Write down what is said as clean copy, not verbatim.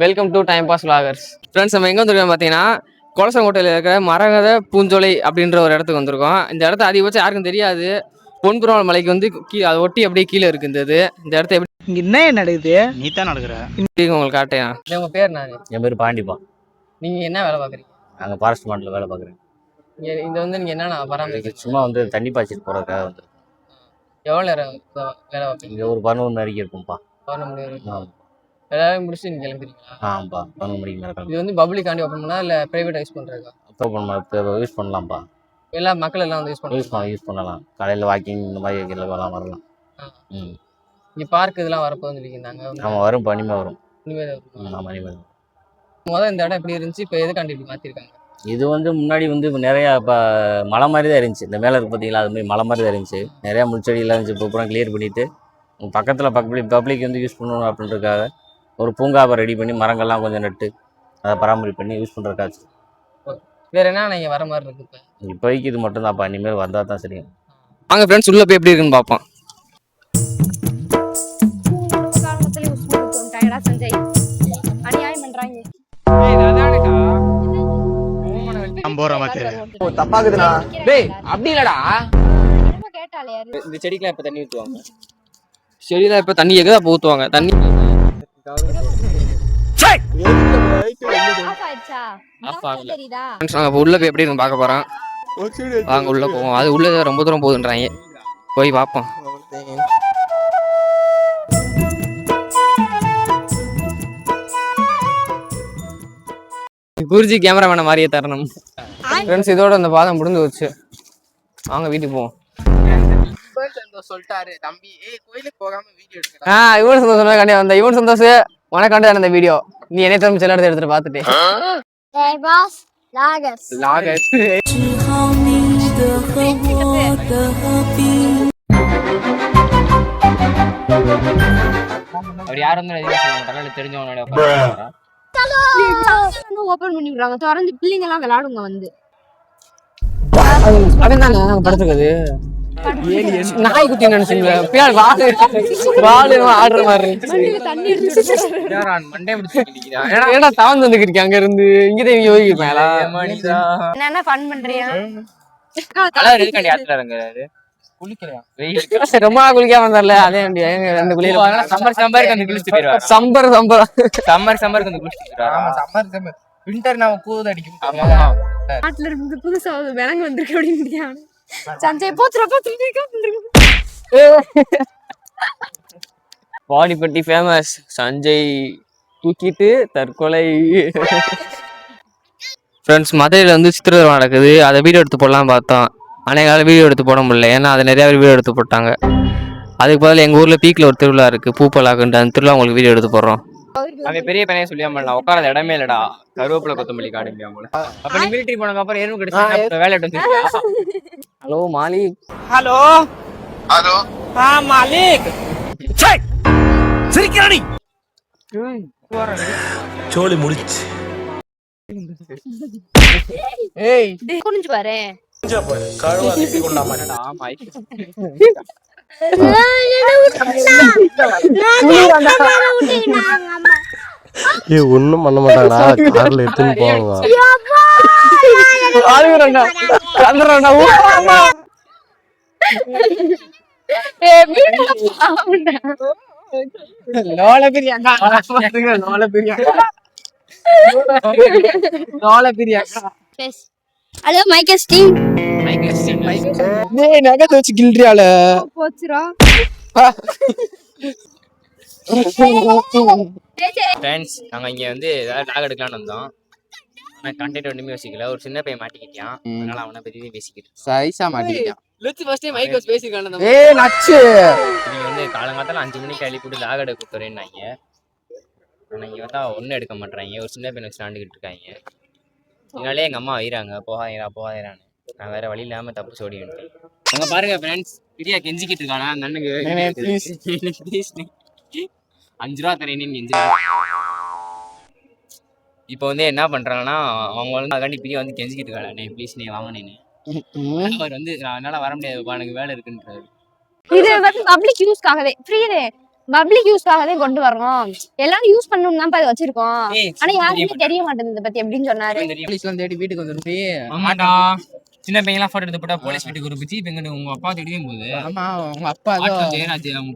Welcome to time pass vloggers. Friends நம்ம எங்கே வந்திருக்கோம் பார்த்தீங்கன்னா கோலசங்கோட்டையில் இருக்கிற மரகத பூஞ்சோலை அப்படின்ற ஒரு இடத்துக்கு வந்திருக்கோம். இந்த இடத்த அதிகபட்சம் யாருக்கும் தெரியாது. பொன்புறம் மலைக்கு வந்து அதை ஒட்டி அப்படியே கீழே இருக்குது. இந்த இடத்த எப்படி இங்க என்ன நடக்குது? நீ தான் நடக்கிற உங்களுக்கு காட்டையா? உங்கள் பேர் நான்? என் பேர் பாண்டிப்பா. நீங்கள் என்ன வேலை பார்க்குறீங்க? நாங்கள் ஃபாரஸ்ட் டிபார்ட்மெண்ட்டில் வேலை பார்க்குறேன். இந்த வந்து நீங்கள் என்னென்ன பராமரிக்க? சும்மா வந்து தண்ணி பாய்ச்சிட்டு போகிறதுக்காக வந்து. எவ்வளோ நேரம் வேலை பார்ப்பீங்க? இங்கே ஒரு 11 வரைக்கும் இருக்கும்ப்பா. 11 மணி வரைக்கும் எல்லாரும் முடிச்சுட்டு நீங்கள் கிளம்பிடுறீங்களா? ஆமாப்பா, 11 மணிக்கு மேலே கிளம்பி. இது வந்து பப்ளிக்காண்டி ஓப்பன் பண்ணா இல்லை ப்ரைவேட்டாக யூஸ் பண்ணுறதுக்கா? இப்போ யூஸ் பண்ணலாம்ப்பா. எல்லா மக்கள் எல்லாம் வந்து யூஸ் பண்ணலாம். காலையில் வாக்கிங் இந்த மாதிரி எல்லாம் வரலாம். இங்கே பார்க் இதெல்லாம் வரப்போகுதுன்னு சொல்லியிருந்தாங்க. ஆமாம், வரும். பனிமே வரும். ஆமாம், முதல்ல இந்த இடம் எப்படி இருந்துச்சு, இப்போ எதுக்காண்டி இப்படி மாற்றிருக்காங்க? இது வந்து முன்னாடி வந்து நிறையா இப்போ மலை மாதிரி தான் இருந்துச்சு. இந்த மேலே இருக்கு பார்த்தீங்களா, அது மாதிரி மலை மாதிரி தான் இருந்துச்சு. நிறையா முள்செடியெல்லாம் இருந்துச்சு. இப்போ பூரா கிளியர் பண்ணிவிட்டு பக்கத்தில் பப்ளிக் வந்து யூஸ் பண்ணணும் அப்படின்றதுக்காக ஒரு பூங்காவை ரெடி பண்ணி மரங்கள்லாம் கொஞ்சம் நட்டு அதை பராமரிப்பு பண்ணி யூஸ் பண்ணுறதுக்காச்சு. வேறு என்ன நீங்கள் வர மாதிரி இருக்கு? இப்போதைக்கு இது மட்டும் தான்ப்பா. இனிமேல் வந்தால் தான் சரிங்க. வாங்க ஃப்ரெண்ட்ஸ், உள்ளே போய் எப்படி இருக்குன்னு பார்ப்போம். இந்த செடிக்கெல்லாம் இப்ப தண்ணி ஊத்துவாங்க. செடியெல்லாம் இப்ப தண்ணி எங்கதான் ஊத்துவாங்க? தண்ணி உள்ள போய் எப்படி இருக்கு பார்க்க போறோம். வாங்க உள்ள போவோம். அது உள்ள ரொம்ப தூரம் போகுதுன்றாங்க, போய் பார்ப்போம். குருஜி கேமராமேன மாதிரியே தரணும். ஃப்ரெண்ட்ஸ், இதோட அந்த பாதம் முடிஞ்சு வச்சு வாங்க வீட்டுக்கு போவோம். சொல்லிட்டாரு தம்பி, கோயிலுக்கு போகாம வீடியோ எடுக்க. இவன் சந்தோஷம் கண்டிப்பா வந்த. இவன் சந்தோஷம் உனக்காண்டி அந்த வீடியோ. நீ என்னை திரும்ப சில இடத்த எடுத்துட்டு பார்த்துட்டு அவர் யார் வந்து தெரிஞ்சவனோட ஓபன் பண்ணி விடுறாங்க. தொடர்ந்து பிள்ளைங்க எல்லாம் விளையாடுங்க வந்து. அதான் படுத்துக்குது நாய் குட்டி நினைச்சுங்க. ஆடுற மாதிரி ஏன்னா தவந்து வந்துருக்கு. அங்க இருந்து இங்கதான் யோகிப்பேன். என்ன ஃபன் பண்றியா? ரொம்ப நாள் குளிக்காம வந்தார்ல, அதே ரெண்டு குளியல சம்பர் வின்டர் நான் கூது அடிக்கும். நாட்டுல இருந்து புதுசா விலங்கு வந்திருக்கு அப்படின்னு சஞ்சய் வாடிப்பட்டி ஃபேமஸ். சஞ்சய் தூக்கிட்டு தற்கொலை. ஃப்ரெண்ட்ஸ், மதுரையில் வந்து சித்திரை நடக்குது. அதை வீடியோ எடுத்து போடலாம் பார்த்தோம். அநேகால வீடியோ எடுத்து போட முடியல, ஏன்னா அதை நிறையா பேர் வீடியோ எடுத்து போட்டாங்க. அதுக்கு பதில் எங்கள் ஊரில் பீக்கில் ஒரு திருவிழா இருக்குது, பூப்பலாக்குன்ட்டு. அந்த திருவிழா உங்களுக்கு வீடியோ எடுத்து போடுறோம். அவன் பெரிய பையனே சொல்லியாம உட்கார இடமே இல்லடா, கருவேப்பிலை கொத்தமல்லி காடு முடியாம. அப்ப நீ மிலிட்டரி போனதுக்கு அப்புறம் எறும்பு கிடைச்சு வேலை எடுத்து. Hello Malik. Hello hello Malik. சிரிக்கிறானி சோலி முடிச்சு. ஏய் குனிஞ்சு பாரு. கழுவா நிப்பி கொண்டாமா. ஆமா ஒண்ணும் பண்ண மாட்டாங்கடா. கார்ல எடுத்துன்னு போவாங்க. Hello Michael team. டேய் நகை தோச்சு கில்றியால போச்சுடா. ஃப்ரெண்ட்ஸ், நாங்கள் இங்கே வந்து ஏதாவது லாக் எடுக்கலான்னு வந்தோம். ஆனால் கண்டென்ட் ஒன்றுமே யோசிக்கல. ஒரு சின்ன பையன் மாட்டிக்கிட்டான், அதனால அவனை பற்றி பேசிக்கிட்டு சைஸா மாட்டிக்கிட்டான். நீங்கள் வந்து காலங்காத்தால 5 மணிக்கு அள்ளி போட்டு லாக் எடுக்க கொடுத்துறேன்னாங்க. ஆனால் இங்கே வந்தால் ஒன்றும் எடுக்க மாட்டேறாங்க. ஒரு சின்ன பையனை வச்சு விளாண்டுக்கிட்டு இருக்காங்க. இதனாலே எங்கள் அம்மா வைறாங்க, போகாதீரான்னு. நான் வேற வழி இல்லாமல் தப்பு ஓடி வந்துட்டேன். அங்கே பாருங்க ஃப்ரெண்ட்ஸ், பிரியா கெஞ்சிக்கிட்டு இருக்கானா அந்த அண்ணனுக்கு. 5 ரூபா தரேன்னு கெஞ்சி. இப்போ வந்து என்ன பண்றாங்கன்னா, அவங்க வந்து அதுக்காண்டி பிரியா வந்து கெஞ்சிக்கிட்டு இருக்காங்க, ப்ளீஸ் நீ வாங்கினேன்னு. அவர் வந்து என்னால் வர முடியாதுப்பா, எனக்கு வேலை இருக்குன்றாரு. இது வந்து பப்ளிக் யூஸ்க்காகவே ஃப்ரீ பப்ளிக் யூஸ்க்காக தான் கொண்டு வரோம், எல்லாரும் யூஸ் பண்ணணும் தான் அதை வச்சிருக்கோம். ஆனா யாருக்குமே தெரிய மாட்டேங்குது இதை பத்தி அப்படின்னு சொன்னாரு. போலீஸ்லாம் தேடி வீட்டுக்கு வந்துருப்பி. ஆமாடா, சின்ன பையன்லாம் போட்டோ எடுத்து போட்டா போலீஸ் வீட்டுக்கு ஒரு பிச்சி இப்ப உங்க அப்பா தேடியும் போகுது. ஆமா, உங்க அப்பா ஜெயராஜ் அவங்க